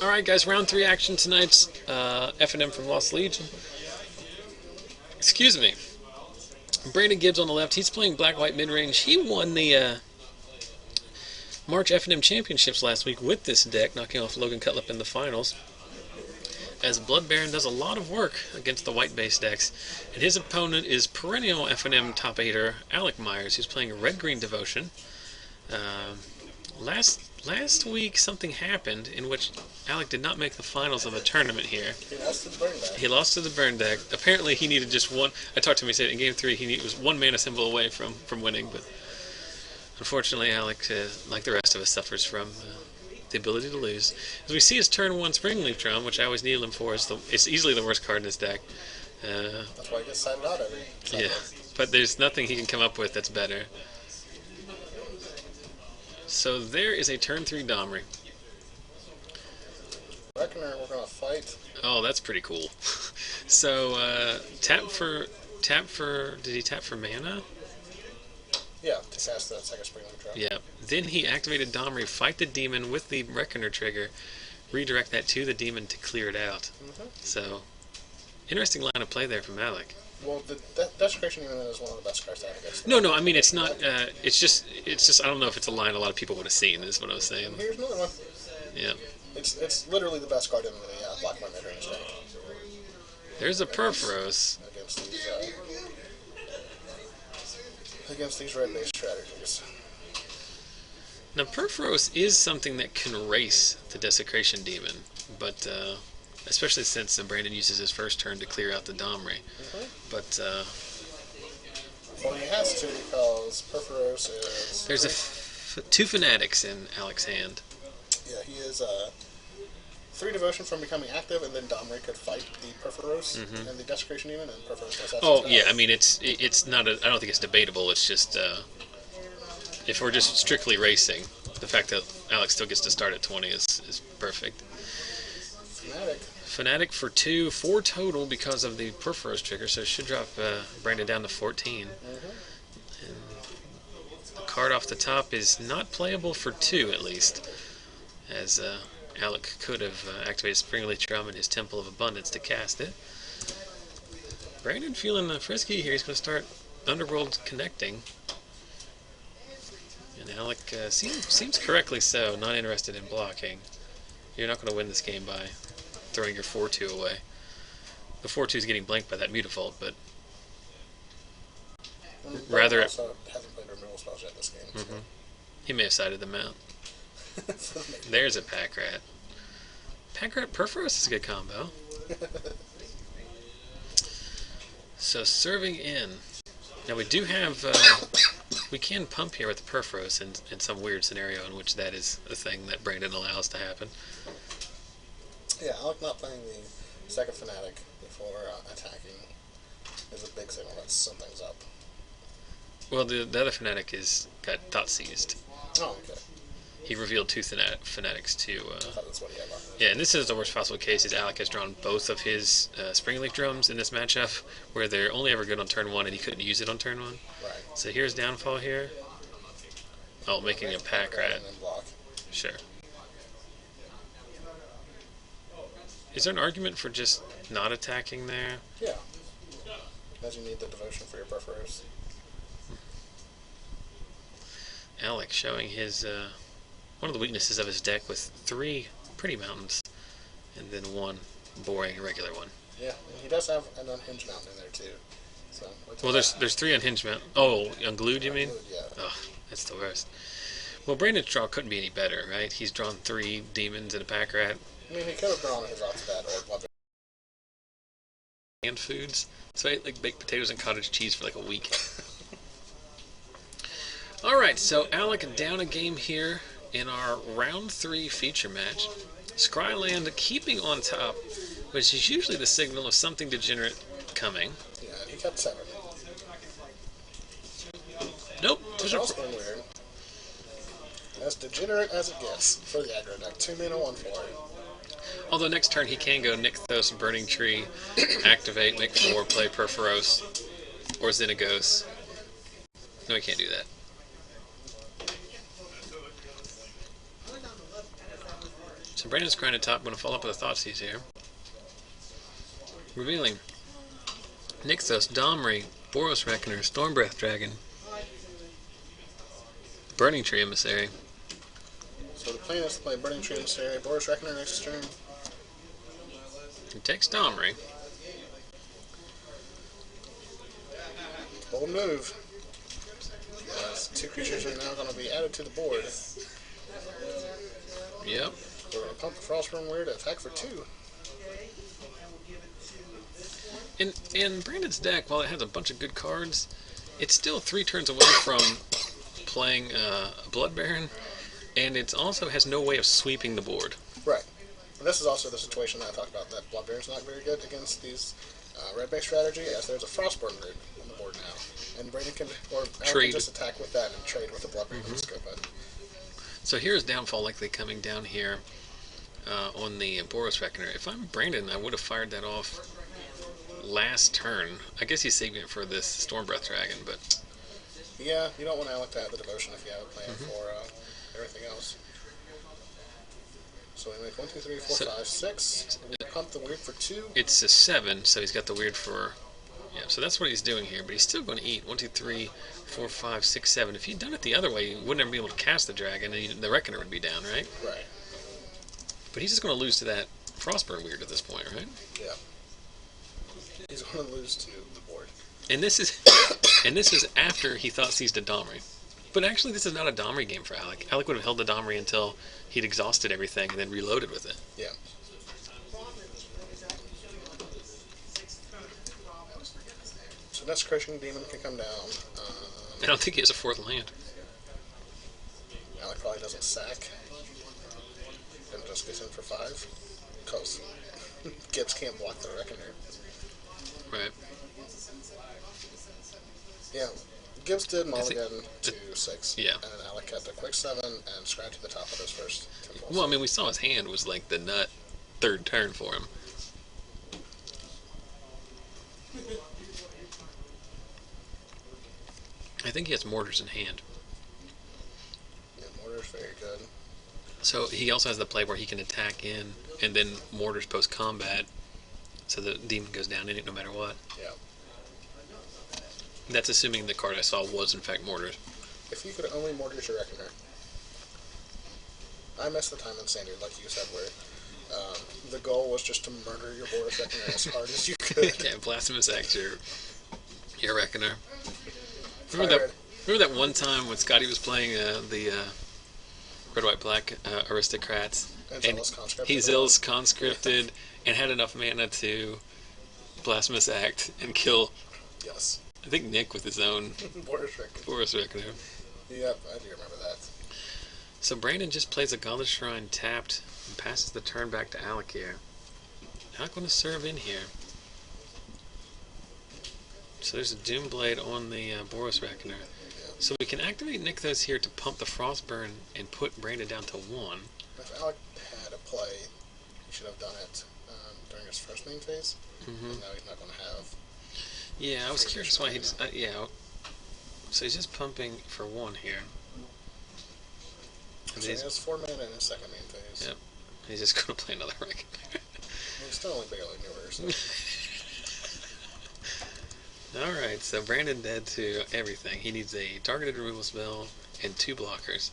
Alright guys, round 3 action tonight's FNM from Lost Legion. Excuse me. Brandon Gibbs on the left, he's playing black-white mid-range. He won the March FNM Championships last week with this deck, knocking off Logan Cutlip in the finals. As Blood Baron does a lot of work against the white-based decks. And his opponent is perennial FNM top 8er Alec Myers, who's playing Red-Green Devotion. Last week something happened in which Alec did not make the finals of a tournament here. He lost to the burn deck. He lost to the burn deck. Apparently he needed just one. I talked to him, he said in game 3 he was one mana symbol away from winning, but unfortunately Alec, like the rest of us, suffers from the ability to lose. As we see his turn 1 Springleaf Drum, which I always kneel him for, it's easily the worst card in his deck. That's why he gets signed out every cycle. Yeah, but there's nothing he can come up with that's better. So there is a turn 3 Domri. Reckoner, we're gonna fight. Oh, that's pretty cool. So tap for. Did he tap for mana? Yeah, to cast that second Springleaf Drum. Yeah. Then he activated Domri, fight the demon with the Reckoner trigger, redirect that to the demon to clear it out. So interesting line of play there from Alec. Well, the Desecration Demon is one of the best cards to have against. No, I mean it's not. It's just. I don't know if it's a line a lot of people would have seen. Is what I was saying. And here's another one. Yeah. It's literally the best card in the black white midrange deck. There's a Perforos against these red based strategies. Now Perforos is something that can race the Desecration Demon, but especially since Brandon uses his first turn to clear out the Domri. But well, he has to because Perforos is. There's two Fanatics in Alec's hand. Yeah, he is 3 devotion from becoming active, and then Domri could fight the Perforos and the Desecration Demon, and Perforos does have. Oh yeah, I mean it's not. I don't think it's debatable. It's just if we're just strictly racing, the fact that Alec still gets to start at 20 is perfect. Fanatic for 2, 4 total because of the Perforos trigger, so it should drop Brandon down to 14. And the card off the top is not playable for 2 at least, as Alec could have activated Springleaf Drum and his Temple of Abundance to cast it. Brandon feeling frisky here. He's going to start Underworld connecting. And Alec seems correctly so, not interested in blocking. You're not going to win this game by throwing your 4-2 away. The 4-2 is getting blanked by that Mutavault, but rather also hasn't played removal spells yet this game. So. He may have sided them out. There's a Pack Rat. Pack Rat Perforos is a good combo. So serving in. Now we do have we can pump here with the Perforos in some weird scenario in which that is a thing that Brandon allows to happen. Yeah, Alec not playing the second Fanatic before attacking is a big signal that something's up. Well, the other Fanatic got thought seized. Oh, okay. He revealed 2 Fanatics to... I thought that's what he had on. Yeah, and this is the worst possible case, is Alec has drawn both of his Springleaf Drums in this matchup, where they're only ever good on turn 1, and he couldn't use it on turn 1. Right. So here's downfall here. Oh, making a Pack Rat. Sure. Is there an argument for just not attacking there? Yeah. Because you need the devotion for your Perforos. Alec showing his one of the weaknesses of his deck with 3 pretty mountains and then 1 boring regular one. Yeah, and he does have an unhinged mountain in there too. So well, there's 3 unhinged mountains. Oh, unglued you mean? Yeah. Oh, that's the worst. Well, Brandon's draw couldn't be any better, right? He's drawn 3 demons and a Pack Rat. I mean, he could have drawn his off to that or other. And foods. So I ate like baked potatoes and cottage cheese for like a week. Alright, so Alec down a game here in our round 3 feature match. Scryland keeping on top, which is usually the signal of something degenerate coming. Yeah, he kept 7. Nope. Which is also weird. As degenerate as it gets for the aggro deck. 2 mana, 1/4. Although next turn he can go Nykthos, Burning Tree, activate, make 4, play Perforos, or Xenagos. No, he can't do that. So Brandon's crying at top. I'm going to follow up with the Thoughtseize here. Revealing Nixos, Domri, Boros Reckoner, Stormbreath Dragon, Burning Tree Emissary. So the plan is to play Burning Tree Emissary, Boros Reckoner next turn. He takes Domri. Bold move. As 2 creatures are now going to be added to the board. Yep. We're going to pump the Frostburn Weird to attack for 2. In Brandon's deck, while it has a bunch of good cards, it's still 3 turns away from playing a Blood Baron, and it also has no way of sweeping the board. Right. And this is also the situation that I talked about, that Blood Baron's not very good against these red-based strategy, as there's a Frostburn Weird on the board now. And Brandon can, or Alec can just attack with that and trade with the Blood Baron and scope it. So here's downfall likely coming down here on the Boros Reckoner. If I'm Brandon, I would have fired that off last turn. I guess he's saving it for this Stormbreath Dragon, but... Yeah, you don't want Alec to have the devotion if you have a plan for everything else. So we make 1, 2, 3, 4, 5, 6. We pump the weird for 2. It's a 7, so he's got the weird for... Yeah, so that's what he's doing here, but he's still going to eat 1, 2, 3, 4, 5, 6, 7. If he'd done it the other way, he wouldn't ever be able to cast the dragon, and the Reckoner would be down, right? Right. But he's just going to lose to that Frostburn Weird at this point, right? Yeah. He's going to lose to the board. And this is after he thought seized a Domri. But actually, this is not a Domri game for Alec. Alec would have held the Domri until he'd exhausted everything and then reloaded with it. Yeah. So next Crushing Demon can come down. I don't think he has a 4th land. Alec probably doesn't sack. And just gets in for 5. Because Gibbs can't block the Reckoner. Right. Yeah. Gibbs did mulligan to 6. Yeah. And Alec had a quick 7 and scratch at the top of his first temple. Well, I mean, we saw his hand was like the nut 3rd turn for him. I think he has mortars in hand. Yeah, mortar's very good. So he also has the play where he can attack in and then mortars post combat, so the demon goes down in it no matter what. Yeah. That's assuming the card I saw was in fact mortars. If you could only mortars your Reckoner. I missed the time in Standard, like you said, where the goal was just to murder your Boros Reckoner as hard as you could. Yeah, Blasphemous Act your Reckoner. Remember that one time when Scotty was playing the Red, White, Black Aristocrats, and he Zill's conscripted and had enough mana to Blasphemous Act and kill, yes, I think Nick with his own Boros Reckoner. Yep, I do remember that. So Brandon just plays a Godless Shrine tapped and passes the turn back to Alec here. Not going to serve in here. So there's a Doomblade on the Boros Reckoner. Yeah. So we can activate Nykthos here to pump the Frostburn and put Brandon down to 1. If Alec had a play, he should have done it during his first main phase. And now he's not going to have... Yeah, I was curious why he just... yeah. So he's just pumping for 1 here. So he has 4 mana in his second main phase. Yep. He's just going to play another Reckoner. He's still only barely newer, so... Alright, so Brandon dead to everything. He needs a targeted removal spell and 2 blockers.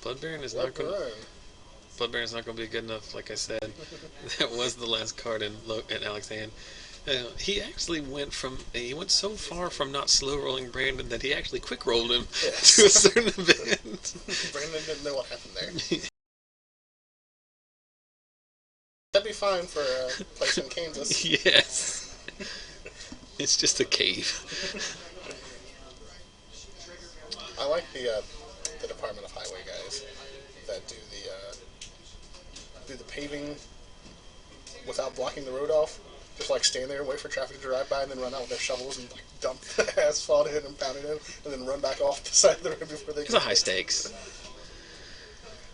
Blood Baron is not going to be good enough, like I said. That was the last card in Alec's hand. He actually went so far from not slow rolling Brandon that he actually quick rolled him to a certain event. Brandon didn't know what happened there. That'd be fine for a place in Kansas. Yes. It's just a cave. I like the Department of Highway guys that do the paving without blocking the road off. Just like stand there and wait for traffic to drive by and then run out with their shovels and like dump the asphalt in and pound it in and then run back off the side of the road before they It's a high stakes.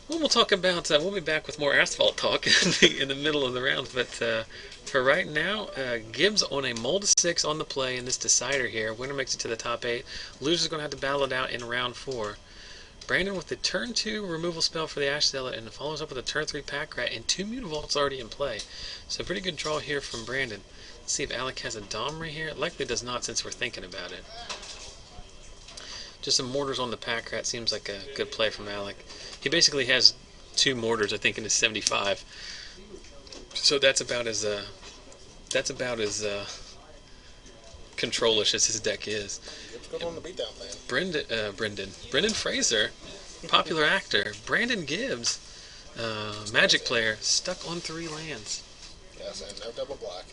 Well, we'll talk about, we'll be back with more asphalt talk in the middle of the round, but for right now, Gibbs on a mold 6 on the play in this decider here. Winner makes it to the top 8. Loser's going to have to battle it out in round 4. Brandon with the turn 2 removal spell for the Ash Zealot, and follows up with a turn 3 Pack Rat and 2 Mutavaults already in play. So pretty good draw here from Brandon. Let's see if Alec has a Domri here. It likely does not, since we're thinking about it. Just some Mortars on the Pack Rat seems like a good play from Alec. He basically has 2 Mortars, I think, in his 75. So that's about as control-ish as his deck is. Gibbs goes on the beatdown plan. Brendan Fraser, popular actor. Brandon Gibbs, Magic player, stuck on 3 lands. Yes, and no double black.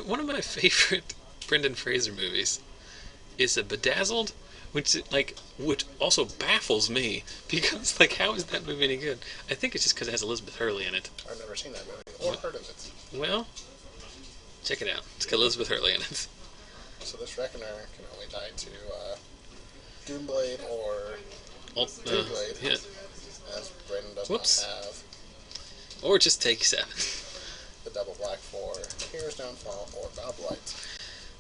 One of my favorite Brendan Fraser movies is a Bedazzled, which also baffles me because how is that movie any good? I think it's just because it has Elizabeth Hurley in it. I've never seen that movie or heard of it. Well, check it out. It's got Elizabeth Hurley in it. So this Reckoner can only die to Doomblade or Doomblade, yeah. as Brandon does Whoops. not have. Or just take 7. The double black for Hero's Downfall or Bowblight.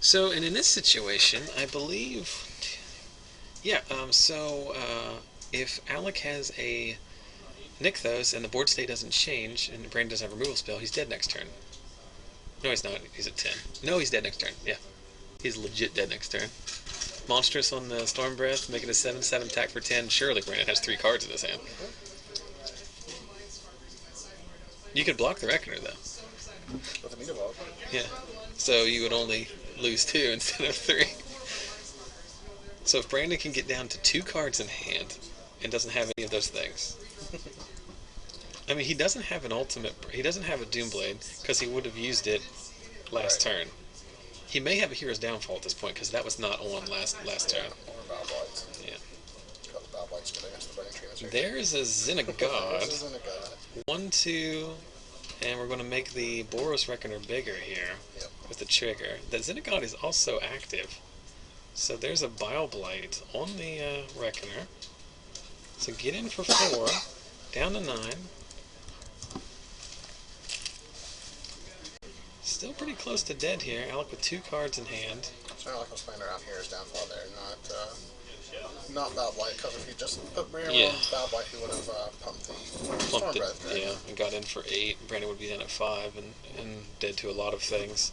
So, and in this situation, I believe, if Alec has a Nykthos and the board state doesn't change and Brandon doesn't have a removal spell, he's dead next turn. No, he's not. He's at 10. No, he's dead next turn. Yeah. He's legit dead next turn. Monstrous on the Storm Breath, making a 7/7 attack for 10. Surely Brandon has 3 cards in his hand. You could block the Reckoner, though. With a Mutavault. Yeah. So you would only lose 2 instead of 3. So if Brandon can get down to 2 cards in hand and doesn't have any of those things. I mean, he doesn't have an ultimate. He doesn't have a Doomblade because he would have used it last turn. He may have a Hero's Downfall at this point because that was not on last turn. Or Bowblight. Yeah. Because Bowblight's good against the Burning Tree. There's a Xenagod. There's a Xenagod. 1/2, and we're going to make the Boros Reckoner bigger here with the trigger. The Xenagod is also active. So there's a Bowblight on the Reckoner. So get in for 4, down to 9. Still pretty close to dead here. Alec with 2 cards in hand. So Alec was playing around Hero's Downfall there, not Bowblight, because if he just put Briar on Bowblight, he would have pumped the Storm Breath. Yeah, and got in for 8. Brandon would be in at 5 and dead to a lot of things.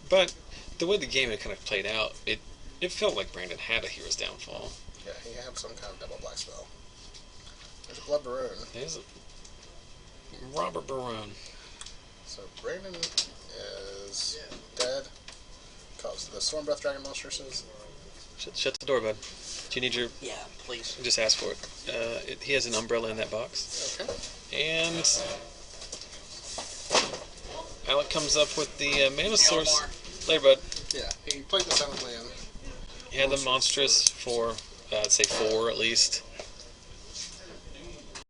But the way the game had kind of played out, it felt like Brandon had a Hero's Downfall. Yeah, he had some kind of double black spell. There's a Blood Baroon. There's a Robert Barone. So Brandon is dead because the Storm Breath Dragon Monstresses. Shut the door, bud. Do you need your... Yeah, please. Just ask for it. He has an umbrella in that box. Okay. And Alec comes up with the Mana Source. Later, bud. Yeah, he played the 7th land. He had the Monstrous for, I'd say 4 at least.